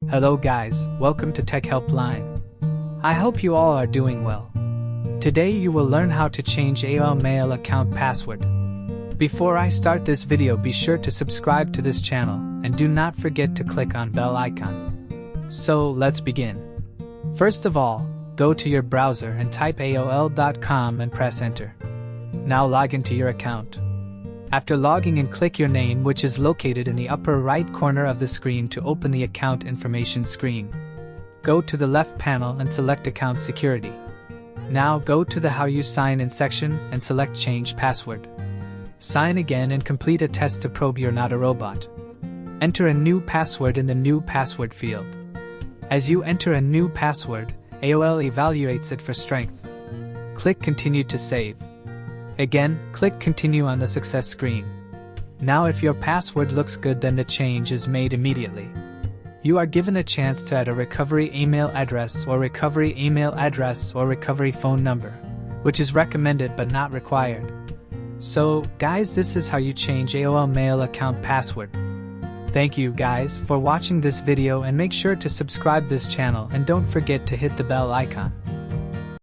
Hello guys, welcome to Tech Helpline. I hope you all are doing well. Today you will learn how to change AOL mail account password. Before I start this video, be sure to subscribe to this channel and do not forget to click on bell icon. So let's begin. First of all, go to your browser and type AOL.com and press enter. Now log into your account. After logging in, click your name, which is located in the upper right corner of the screen, to open the account information screen. Go to the left panel and select account security. Now go to the how you sign in section and select change password. Sign again and complete a test to probe you're not a robot. Enter a new password in the new password field. As you enter a new password, AOL evaluates it for strength. Click continue to save. Again, click continue on the success screen. Now if your password looks good, then the change is made immediately. You are given a chance to add a recovery email address or recovery phone number, which is recommended but not required. So, guys, this is how you change AOL mail account password. Thank you guys for watching this video, and make sure to subscribe this channel and don't forget to hit the bell icon.